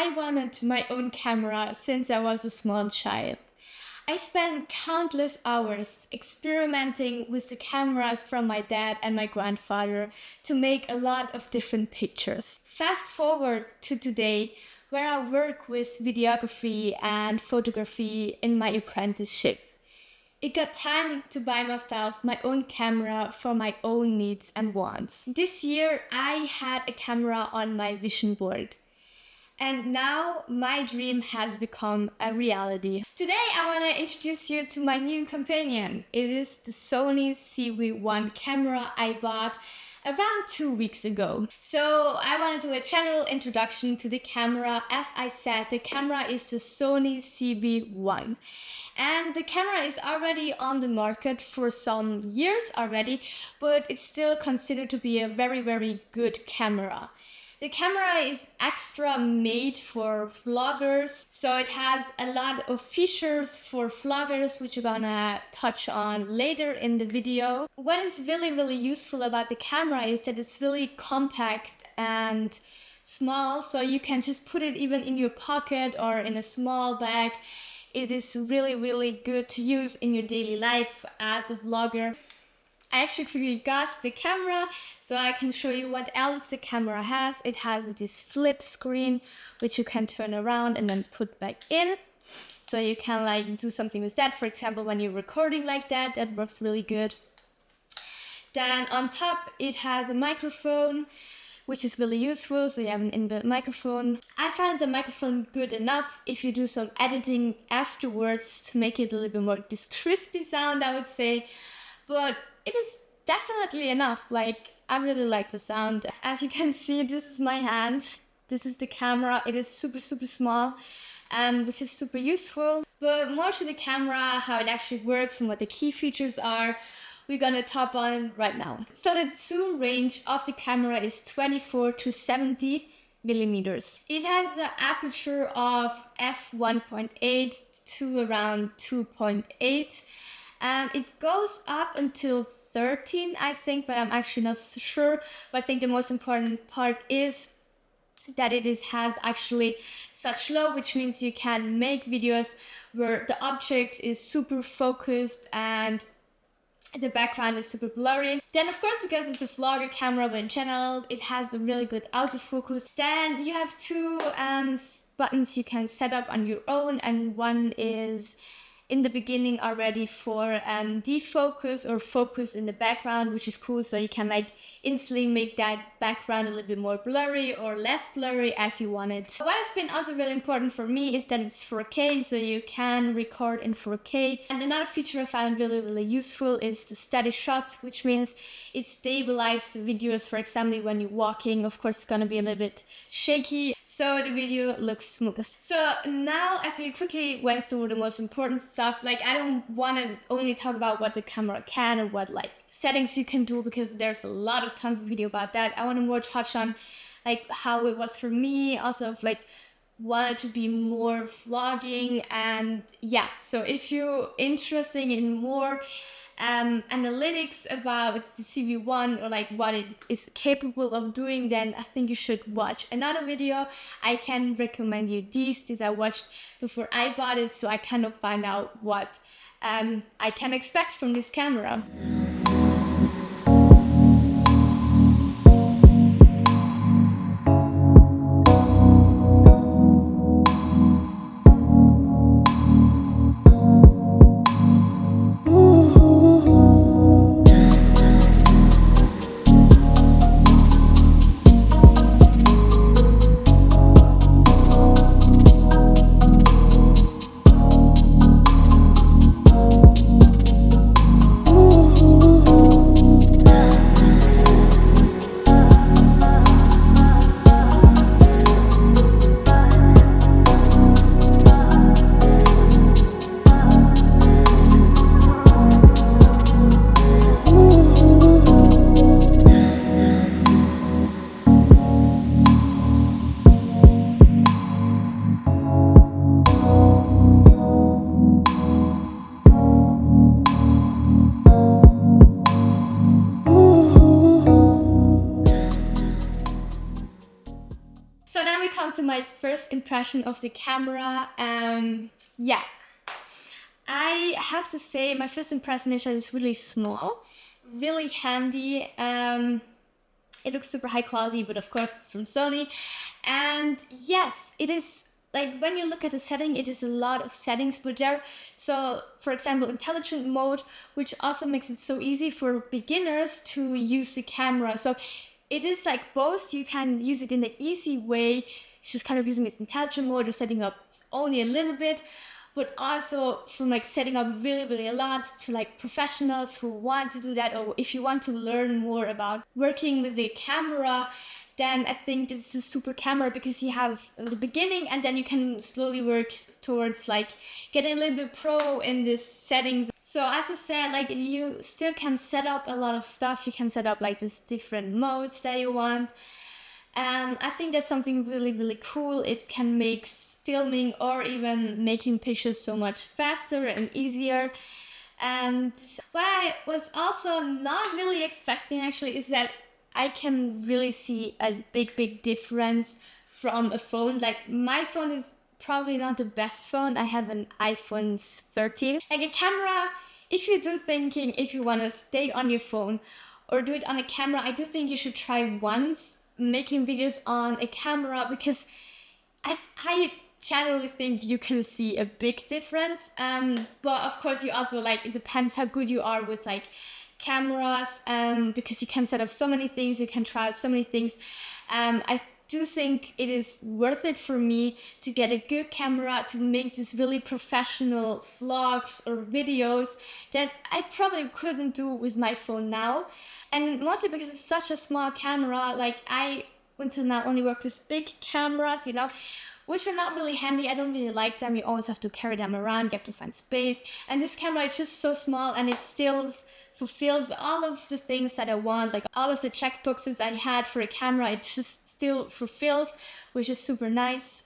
I wanted my own camera since I was a small child. I spent countless hours experimenting with the cameras from my dad and my grandfather to make a lot of different pictures. Fast forward to today, where I work with videography and photography in my apprenticeship. It got time to buy myself my own camera for my own needs and wants. This year I had a camera on my vision board. And now my dream has become a reality. Today I want to introduce you to my new companion. It is the Sony CV1 camera I bought around 2 weeks ago. So I want to do a general introduction to the camera. As I said, the camera is the Sony CV1. And the camera is already on the market for some years already, but it's still considered to be a very, very good camera. The camera is extra made for vloggers, so it has a lot of features for vloggers, which I'm gonna touch on later in the video. What is really, really useful about the camera is that it's really compact and small, so you can just put it even in your pocket or in a small bag. It is really, really good to use in your daily life as a vlogger. I actually quickly got the camera so I can show you what else the camera has. It has this flip screen which you can turn around and then put back in. So you can like do something with that. For example, when you're recording like that, that works really good. Then on top it has a microphone, which is really useful, so you have an inbuilt microphone. I find the microphone good enough if you do some editing afterwards to make it a little bit more this crispy sound, I would say. But it is definitely enough. Like, I really like the sound. As you can see, this is my hand. This is the camera. It is super, super small, which is super useful. But more to the camera, how it actually works and what the key features are, we're gonna top on right now. So the zoom range of the camera is 24 to 70 millimeters. It has an aperture of f1.8 to around 2.8. It goes up until 13, I think, but I'm actually not sure. But I think the most important part is that it has actually such low, which means you can make videos where the object is super focused and the background is super blurry. Then of course, because it's a vlogger camera, but in general it has a really good autofocus. Then you have two buttons you can set up on your own, and one is in the beginning already for defocus or focus in the background, which is cool, so you can like instantly make that background a little bit more blurry or less blurry as you want it. What has been also really important for me is that it's 4K, so you can record in 4K. And another feature I found really, really useful is the steady shot, which means it stabilizes the videos. For example, when you're walking, of course it's gonna be a little bit shaky, so the video looks smooth. So now, as we quickly went through the most important stuff, like I don't want to only talk about what the camera can or what like settings you can do, because there's a lot of tons of video about that. I want to more touch on like how it was for me, also like wanted to be more vlogging. And yeah, so if you're interested in more analytics about the CV1 or like what it is capable of doing, then I think you should watch another video. I can recommend you these I watched before I bought it, so I kind of find out what I can expect from this camera. first impression of the camera. Yeah, I have to say my first impression is that it's really small, really handy. It looks super high quality, but of course it's from Sony. And yes, it is like when you look at the setting, it is a lot of settings put there. So for example, intelligent mode, which also makes it so easy for beginners to use the camera. So it is like both. You can use it in the easy way, just kind of using this intelligent mode or setting up only a little bit, but also from like setting up really a lot to like professionals who want to do that, or if you want to learn more about working with the camera, then I think this is a super camera because you have the beginning and then you can slowly work towards like getting a little bit pro in these settings. So as I said, like you still can set up a lot of stuff. You can set up like these different modes that you want. And I think that's something really cool. It can make filming or even making pictures so much faster and easier. And what I was also not really expecting actually is that I can really see a big difference from a phone. Like my phone is probably not the best phone. I have an iPhone 13. Like a camera, if you do thinking if you want to stay on your phone or do it on a camera, I do think you should try once making videos on a camera, because I generally think you can see a big difference. But of course you also like, it depends how good you are with like cameras, because you can set up so many things, you can try out so many things. I do think it is worth it for me to get a good camera to make these really professional vlogs or videos that I probably couldn't do with my phone now. And mostly because it's such a small camera, like I until now only work with big cameras, you know, which are not really handy. I don't really like them. You always have to carry them around, you have to find space. And this camera is just so small and it still fulfills all of the things that I want, like all of the checkboxes I had for a camera, it just still fulfills, which is super nice.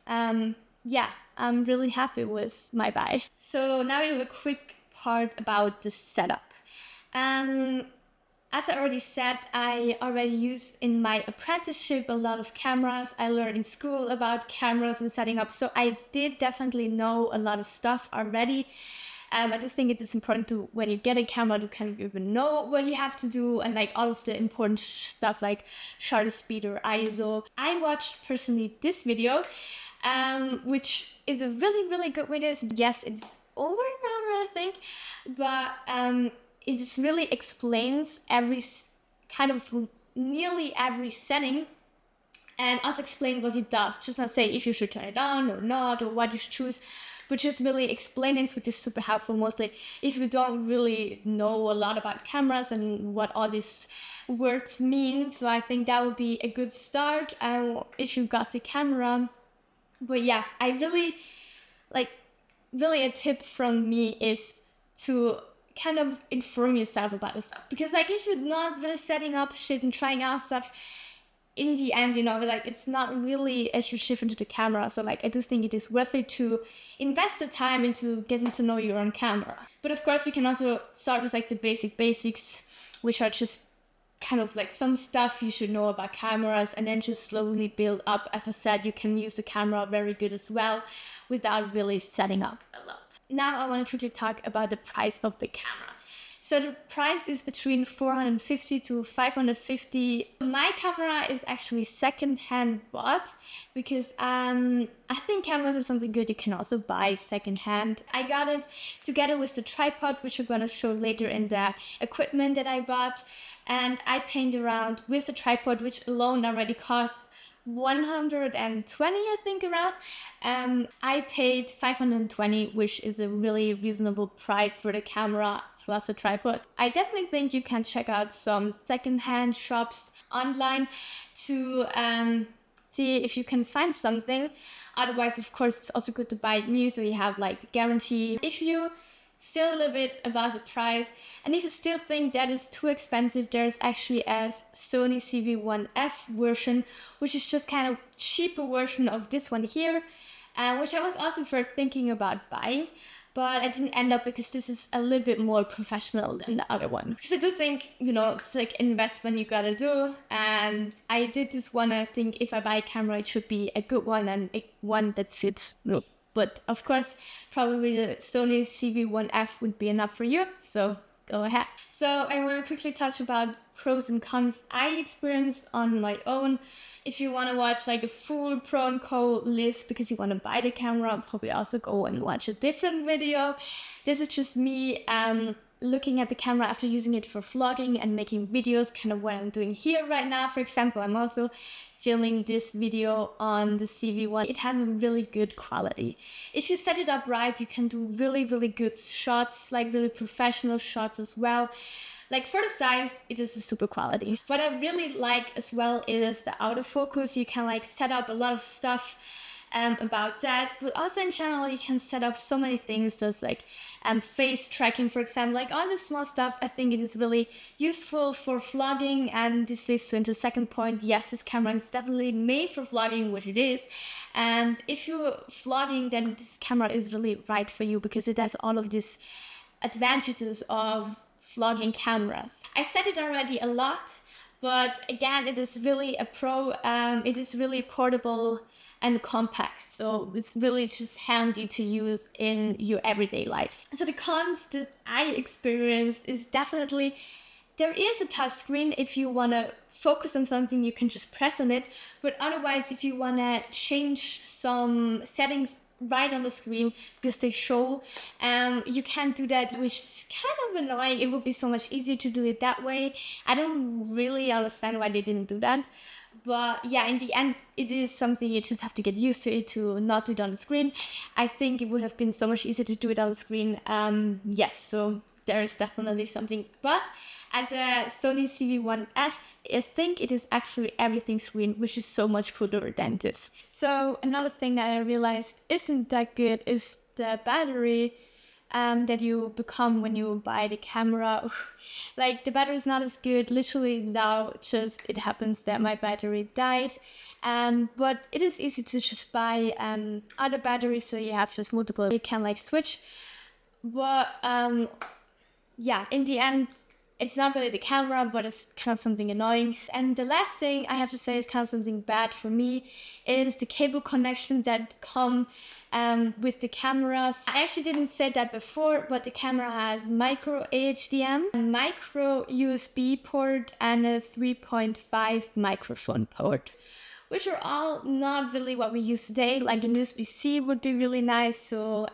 Yeah, I'm really happy with my buy. So now we have a quick part about the setup. As I already said, I already used in my apprenticeship a lot of cameras. I learned in school about cameras and setting up, so I did definitely know a lot of stuff already. I just think it is important to, when you get a camera, to kind of even know what you have to do and like all of the important stuff like shutter speed or ISO. I watched personally this video, which is a really good video. Yes, it's over now, I think, but it just really explains every kind of nearly every setting, and also explain what it does. Just not say if you should turn it on or not, or what you should choose, but just really explain it, which is super helpful mostly if you don't really know a lot about cameras and what all these words mean. So I think that would be a good start if you got the camera. But yeah, I really a tip from me is to kind of inform yourself about this stuff, because like if you're not really setting up shit and trying out stuff, in the end, you know, like it's not really as you shift into the camera. So like I do think it is worth it to invest the time into getting to know your own camera. But of course you can also start with like the basics, which are just kind of like some stuff you should know about cameras, and then just slowly build up. As I said, you can use the camera very good as well without really setting up a lot. Now I want to quickly talk about the price of the camera. So the price is between 450 to 550. My camera is actually second-hand bought, because I think cameras are something good you can also buy second-hand. I got it together with the tripod, which I'm gonna show later in the equipment that I bought. And I paid around with the tripod, which alone already cost 120, I think, around. I paid 520, which is a really reasonable price for the camera plus a tripod. I definitely think you can check out some secondhand shops online to see if you can find something. Otherwise, of course, it's also good to buy it new, so you have like the guarantee. If you still a little bit about the price, and if you still think that is too expensive, there's actually a Sony CV1F version, which is just kind of cheaper version of this one here. which I was also first thinking about buying, but I didn't end up because this is a little bit more professional than the other one. Because I do think, it's like investment you gotta do. And I did this one, and I think if I buy a camera, it should be a good one and one that fits me. But of course, probably the Sony CV1F would be enough for you. So go ahead. So I want to quickly touch about pros and cons I experienced on my own. If you want to watch like a full pro and co list because you want to buy the camera, probably also go and watch a different video. This is just me looking at the camera after using it for vlogging and making videos, kind of what I'm doing here right now. For example, I'm also filming this video on the CV1. It has a really good quality. If you set it up right, you can do really, really good shots, like really professional shots as well. Like for the size, it is a super quality. What I really like as well is the autofocus. You can like set up a lot of stuff about that, but also in general you can set up so many things. So it's like face tracking, for example, like all this small stuff. I think it is really useful for vlogging, and this leads to the second point. Yes, this camera is definitely made for vlogging, which it is, and if you're vlogging, then this camera is really right for you because it has all of these advantages of vlogging cameras. I said it already a lot, but again, it is really a pro. It is really portable and compact, so it's really just handy to use in your everyday life. So the cons that I experienced is definitely there is a touch screen. If you want to focus on something, you can just press on it, but otherwise if you want to change some settings right on the screen because they show, you can't do that, which is kind of annoying. It would be so much easier to do it that way. I don't really understand why they didn't do that, but yeah, in the end it is something you just have to get used to it, to not do it on the screen. I think it would have been so much easier to do it on the screen. Yes, so there is definitely something, but at the Sony CV1F, I think it is actually everything screen, which is so much cooler than this. So another thing that I realized isn't that good is the battery that you become when you buy the camera. Like the battery is not as good. Literally now just it happens that my battery died. But it is easy to just buy other batteries, so you have just multiple. You can like switch. But yeah, in the end, it's not really the camera, but it's kind of something annoying. And the last thing I have to say is kind of something bad for me is the cable connections that come with the cameras. I actually didn't say that before, but the camera has micro HDMI, a micro USB port, and a 3.5 microphone port, which are all not really what we use today. Like an USB-C would be really nice. So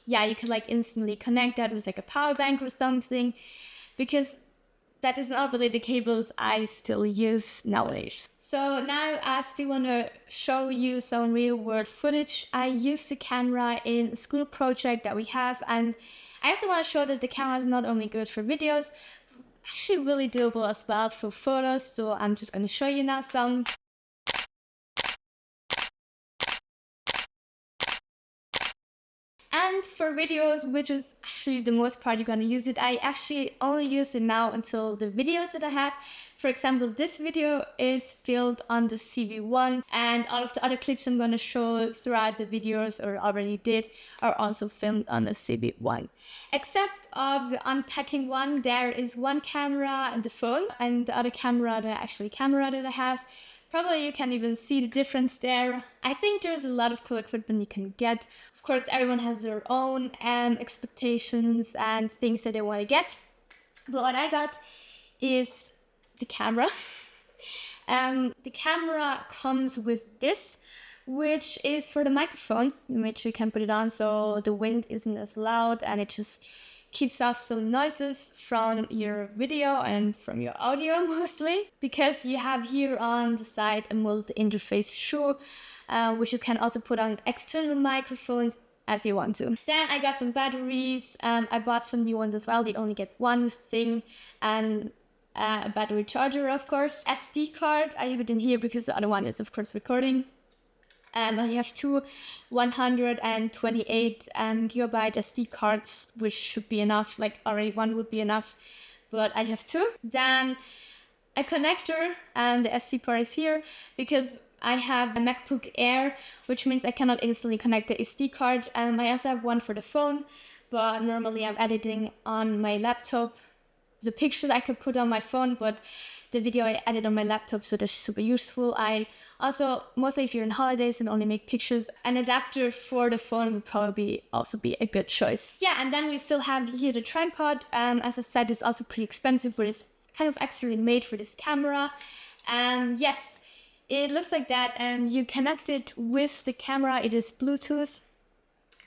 yeah, you could like instantly connect that with like a power bank or something, because that is not really the cables I still use nowadays. So now I still want to show you some real world footage. I used the camera in a school project that we have, and I also want to show that the camera is not only good for videos, actually really doable as well for photos. So I'm just going to show you now some. And for videos, which is actually the most part you're going to use it, I actually only use it now until the videos that I have. For example, this video is filmed on the CV1, and all of the other clips I'm going to show throughout the videos or already did are also filmed on the CV1. Except of the unpacking one, there is one camera and the phone, and the other camera, the actual camera that I have. Probably you can even see the difference there. I think there's a lot of cool equipment you can get. Of course, everyone has their own expectations and things that they want to get. But what I got is the camera. The camera comes with this, which is for the microphone. Make sure you can put it on so the wind isn't as loud, and it just keeps off some noises from your video and from your audio mostly, because you have here on the side a multi-interface shoe, which you can also put on external microphones as you want to. Then I got some batteries. I bought some new ones as well. They only get one thing, and a battery charger, of course. SD card, I have it in here because the other one is of course recording. I have two 128 gigabyte SD cards, which should be enough. Like already one would be enough, but I have two. Then a connector, and the SD part is here because I have a MacBook Air, which means I cannot instantly connect the SD card. I also have one for the phone, but normally I'm editing on my laptop. The picture I could put on my phone, but the video I edit on my laptop, so that's super useful. I also, mostly if you're on holidays and only make pictures, an adapter for the phone would probably also be a good choice. Yeah, and then we still have here the tripod. As I said, it's also pretty expensive, but it's kind of actually made for this camera. And yes, it looks like that, and you connect it with the camera. It is Bluetooth,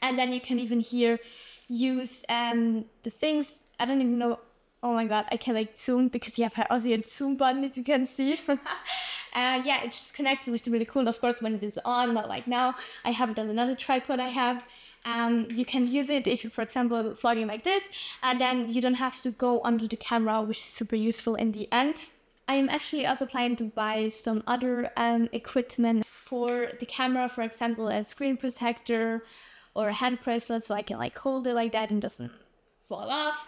and then you can even here use the things. I don't even know. Oh my god, I can like zoom because you have also a zoom button, if you can see. Yeah, it's just connected, which is really cool. Of course, when it is on, not like now. I have it on another tripod I have. You can use it if you, for example, vlogging like this, and then you don't have to go under the camera, which is super useful in the end. I am actually also planning to buy some other equipment for the camera, for example, a screen protector or a hand bracelet, so I can like hold it like that and doesn't fall off.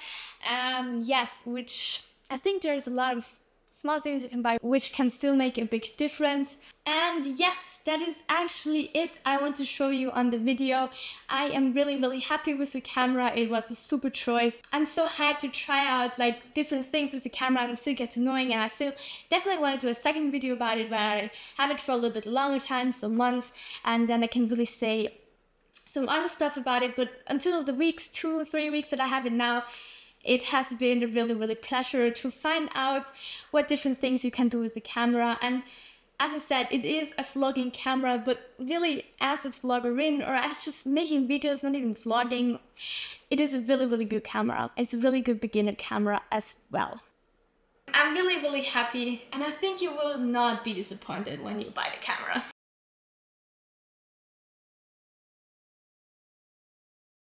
Yes, which I think there's a lot of small things you can buy which can still make a big difference. And yes, that is actually it I want to show you on the video. I am really happy with the camera. It was a super choice. I'm so hyped to try out like different things with the camera and still get to knowing, and I still definitely want to do a second video about it where I have it for a little bit longer time, some months, and then I can really say some other stuff about it. But until the 2-3 weeks that I have it now, it has been a really pleasure to find out what different things you can do with the camera. And as I said, it is a vlogging camera, but really as a vloggerin or as just making videos, not even vlogging, it is a really good camera. It's a really good beginner camera as well. I'm really happy, and I think you will not be disappointed when you buy the camera.